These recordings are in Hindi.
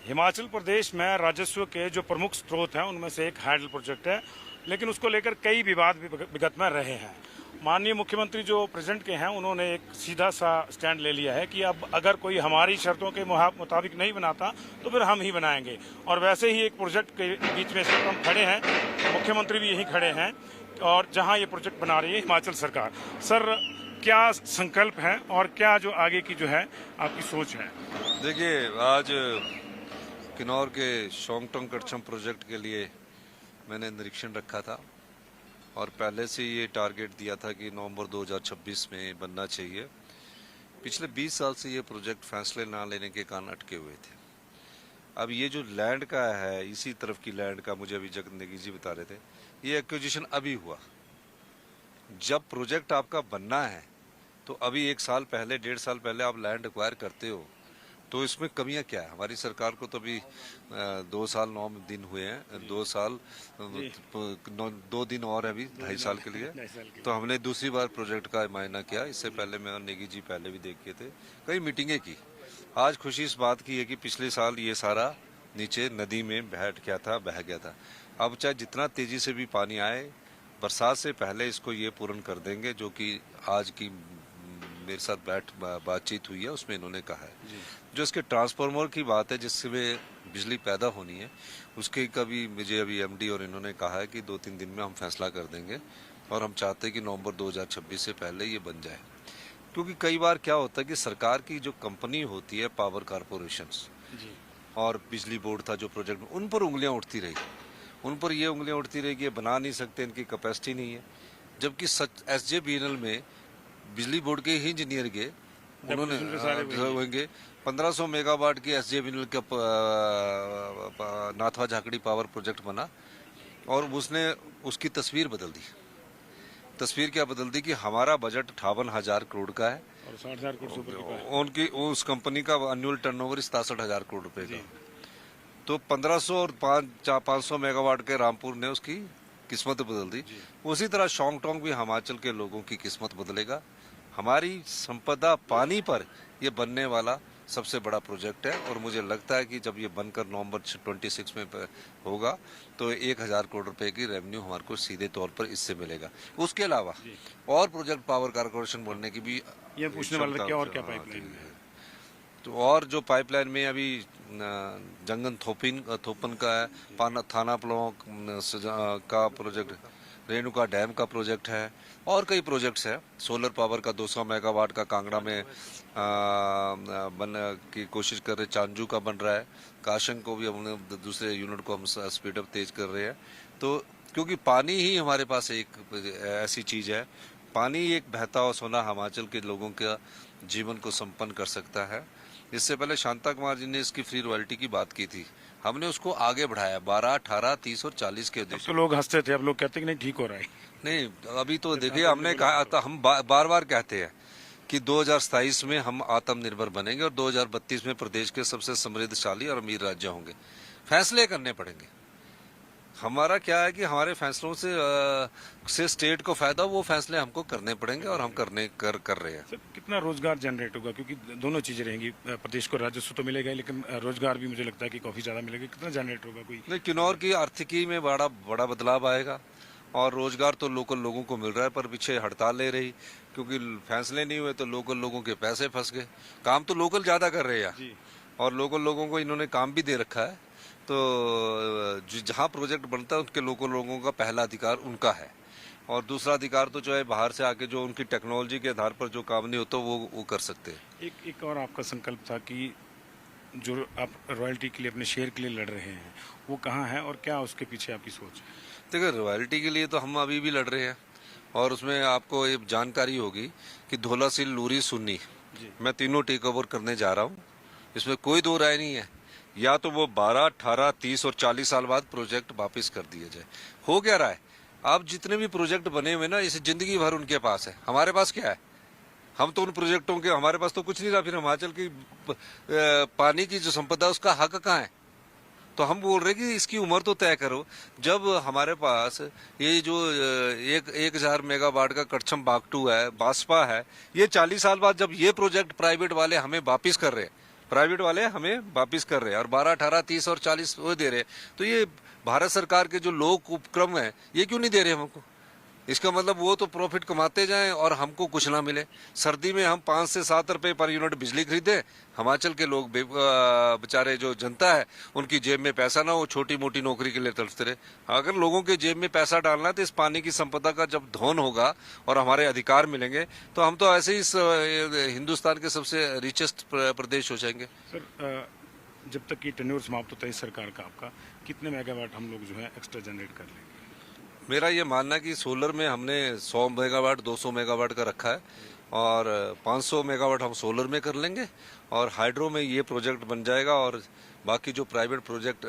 हिमाचल प्रदेश में राजस्व के जो प्रमुख स्रोत हैं उनमें से एक हाइडल प्रोजेक्ट है, लेकिन उसको लेकर कई विवाद भी विगत में रहे हैं। माननीय मुख्यमंत्री जो प्रेजेंट के हैं उन्होंने एक सीधा सा स्टैंड ले लिया है कि अब अगर कोई हमारी शर्तों के मुताबिक नहीं बनाता तो फिर हम ही बनाएंगे। और वैसे ही एक प्रोजेक्ट के बीच में से हम खड़े हैं, मुख्यमंत्री भी यहीं खड़े हैं और जहां ये प्रोजेक्ट बना रही है हिमाचल सरकार। सर, क्या संकल्प है और क्या जो आगे की जो है आपकी सोच है? देखिए, आज किन्नौर के शोंगटोंग कड़छम प्रोजेक्ट के लिए मैंने निरीक्षण रखा था और पहले से ये टारगेट दिया था कि नवंबर 2026 में बनना चाहिए। पिछले 20 साल से ये प्रोजेक्ट फैसले ना लेने के कारण अटके हुए थे। अब ये जो लैंड का है, इसी तरफ की लैंड का, मुझे अभी जगत नेगी जी बता रहे थे, ये एक्विजिशन अभी हुआ। जब प्रोजेक्ट आपका बनना है तो अभी 1 साल पहले, 1.5 साल पहले आप लैंड एक्वायर करते हो, तो इसमें कमियां क्या है? हमारी सरकार को तो अभी 2 साल 9 दिन हुए हैं, 2 साल 2 दिन और है अभी 2.5 साल के लिए। तो हमने दूसरी बार प्रोजेक्ट का मायना किया। इससे पहले मैं और नेगी जी पहले भी देख के थे, कई मीटिंगें की। आज खुशी इस बात की है कि पिछले साल ये सारा नीचे नदी में बह गया था। अब चाहे जितना तेजी से भी पानी आए, बरसात से पहले इसको ये पूर्ण कर देंगे, जो कि आज की मेरे साथ बातचीत हुई है उसमें इन्होंने कहा है। जो इसके ट्रांसफार्मर की बात है जिसमें बिजली पैदा होनी है, उसके कभी मुझे अभी एमडी और इन्होंने कहा है कि 2-3 दिन में हम फैसला कर देंगे और हम चाहते हैं कि नवंबर 2026 से पहले ये बन जाए। क्योंकि कई बार क्या होता है कि सरकार की जो कंपनी होती है, पावर कारपोरेशंस और बिजली बोर्ड था जो प्रोजेक्ट, उन पर उंगलियां उठती रही, उन पर ये उंगलियां उठती रही कि ये बना नहीं सकते, इनकी कैपेसिटी नहीं है। जबकि SJVNL में बिजली बोर्ड के ही इंजीनियर गए, उन्होंने होंगे 1500 मेगावाट की SJVNL का नाथवा झाकड़ी पावर प्रोजेक्ट बना और उसने उसकी तस्वीर बदल दी। तस्वीर क्या बदल दी कि हमारा बजट 58,000 करोड़ का है और 60,000 करोड़ उनकी उस कंपनी का एनुअल टर्नओवर 67,000 करोड़ रुपए का। तो 1500 और 500 मेगावाट के रामपुर ने उसकी किस्मत बदल दी। उसी तरह शोंगटोंग भी हिमाचल के लोगों की किस्मत बदलेगा। हमारी संपदा पानी पर ये बनने वाला सबसे बड़ा प्रोजेक्ट है और मुझे लगता है कि जब ये बनकर नवंबर 26 में होगा तो 1,000 करोड़ रुपए की रेवेन्यू हमारे को सीधे तौर पर इससे मिलेगा। उसके अलावा और प्रोजेक्ट पावर कारपोरेशन बनने की भी ये पूछने वाला क्या और क्या पाइपलाइन है? तो और जो पाइपलाइन में अभी जंगन थोपन का है, थाना ब्लॉक का प्रोजेक्ट, रेणुका डैम का प्रोजेक्ट है और कई प्रोजेक्ट्स हैं। सोलर पावर का 200 मेगावाट का कांगड़ा में बन की कोशिश कर रहे, चांजू का बन रहा है, काशंग को भी हमने दूसरे यूनिट को हम स्पीडअप तेज कर रहे हैं। तो क्योंकि पानी ही हमारे पास एक ऐसी चीज है, पानी एक बहता हुआ सोना हिमाचल के लोगों का जीवन को संपन्न कर सकता है। इससे पहले शांता कुमार जी ने इसकी फ्री रॉयल्टी की बात की थी, हमने उसको आगे बढ़ाया 12, 18, 30 और 40 के उद्देश्य। तो लोग हंसते थे, अब लोग कहते हैं कि नहीं ठीक हो रहा है। नहीं, अभी तो देखिए, हमने कहा था, हम बार बार कहते हैं कि 2027 में हम आत्मनिर्भर बनेंगे और 2032 में प्रदेश के सबसे समृद्धशाली और अमीर राज्य होंगे। फैसले करने पड़ेंगे। हमारा क्या है कि हमारे फैसलों से स्टेट को फायदा, वो फैसले हमको करने पड़ेंगे और हम कर रहे हैं। सर, कितना रोजगार जनरेट होगा? क्योंकि दोनों चीजें रहेंगी, प्रदेश को राजस्व तो मिलेगा लेकिन रोजगार भी मुझे लगता है कि काफी ज्यादा मिलेगा। कितना जनरेट होगा? कोई नहीं, किन्नौर की आर्थिकी में बड़ा बदलाव आएगा और रोजगार तो लोकल लोगों को मिल रहा है, पर पीछे हड़ताल ले रही क्योंकि फैसले नहीं हुए तो लोकल लोगों के पैसे फंस गए। काम तो लोकल ज्यादा कर रहे हैं और लोकल लोगों को इन्होंने काम भी दे रखा है। तो जहाँ प्रोजेक्ट बनता है उनके लोकल लोगों का पहला अधिकार उनका है और दूसरा अधिकार तो जो है बाहर से आके जो उनकी टेक्नोलॉजी के आधार पर जो काम नहीं होता वो कर सकते हैं। एक और आपका संकल्प था कि जो आप रॉयल्टी के लिए अपने शेयर के लिए लड़ रहे हैं, वो कहाँ है और क्या उसके पीछे आपकी सोच है? देखिए, रॉयल्टी के लिए तो हम अभी भी लड़ रहे हैं और उसमें आपको ये जानकारी होगी कि धौलासिल, लूरी, सुन्नी, मैं तीनों टेक ओवर करने जा रहा हूँ। इसमें कोई दो राय नहीं है। या तो वो 12, 18, 30 और 40 साल बाद प्रोजेक्ट वापस कर दिए जाए। हो क्या रहा है, अब जितने भी प्रोजेक्ट बने हुए ना, इसे जिंदगी भर उनके पास है, हमारे पास क्या है? हम तो उन प्रोजेक्टों के, हमारे पास तो कुछ नहीं रहा। फिर हिमाचल की पानी की जो संपदा उसका हक कहाँ है? तो हम बोल रहे कि इसकी उम्र तो तय करो। जब हमारे पास ये जो 1,000 मेगावाट का कड़छम बागटू है, बासपा है, ये 40 साल बाद जब ये प्रोजेक्ट प्राइवेट वाले हमें वापिस कर रहे हैं प्राइवेट वाले हमें वापिस कर रहे हैं और 12, 18, 30 और 40 वो दे रहे हैं। तो ये भारत सरकार के जो लोक उपक्रम है ये क्यों नहीं दे रहे हमको? इसका मतलब वो तो प्रॉफिट कमाते जाएं और हमको कुछ ना मिले। सर्दी में हम 5 से 7 रुपए पर यूनिट बिजली खरीदे, हिमाचल के लोग बेचारे जो जनता है उनकी जेब में पैसा ना हो, छोटी मोटी नौकरी के लिए तड़पते रहे। अगर लोगों के जेब में पैसा डालना है तो इस पानी की संपदा का जब धन होगा और हमारे अधिकार मिलेंगे तो हम तो ऐसे ही इस हिंदुस्तान के सबसे रिचेस्ट प्रदेश हो जाएंगे। सर, जब तक ये टेन्योर समाप्त होता है इस सरकार का, आपका कितने मेगावाट हम लोग जो है एक्स्ट्रा जनरेट कर लेंगे? मेरा ये मानना है कि सोलर में हमने 100 मेगावाट 200 मेगावाट का रखा है और 500 मेगावाट हम सोलर में कर लेंगे और हाइड्रो में ये प्रोजेक्ट बन जाएगा और बाकी जो प्राइवेट प्रोजेक्ट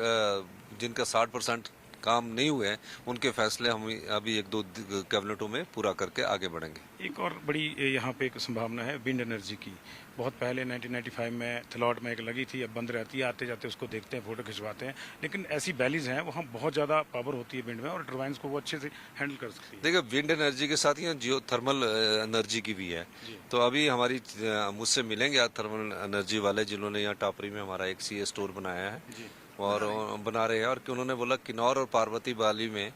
जिनका 60% काम नहीं हुए हैं उनके फैसले हम अभी 1-2 कैबिनेटों में पूरा करके आगे बढ़ेंगे। एक और बड़ी यहाँ पे एक संभावना है विंड एनर्जी की। बहुत पहले 1995 में थलौट में एक लगी थी, अब बंद रहती है। आते जाते उसको देखते हैं, फोटो खिंचवाते हैं, लेकिन ऐसी वैलीज हैं वहाँ बहुत ज़्यादा पावर होती है विंड में और टर्बाइंस को वो अच्छे से हैंडल कर सकती है। देखिए, विंड एनर्जी के साथ ही जियो थर्मल एनर्जी की भी है। तो अभी हमारी मुझसे मिलेंगे आज थर्मल एनर्जी वाले जिन्होंने यहाँ टापरी में हमारा एक सीए स्टोर बनाया है और बना रहे हैं और कि उन्होंने बोला किन्नौर और पार्वती वैली में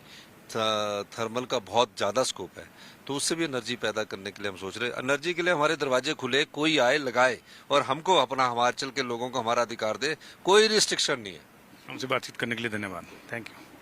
थर्मल का बहुत ज्यादा स्कोप है, तो उससे भी एनर्जी पैदा करने के लिए हम सोच रहे हैं। एनर्जी के लिए हमारे दरवाजे खुले, कोई आए लगाए और हमको अपना हिमाचल के लोगों को हमारा अधिकार दे, कोई रिस्ट्रिक्शन नहीं है। हमसे बातचीत करने के लिए धन्यवाद। Thank you.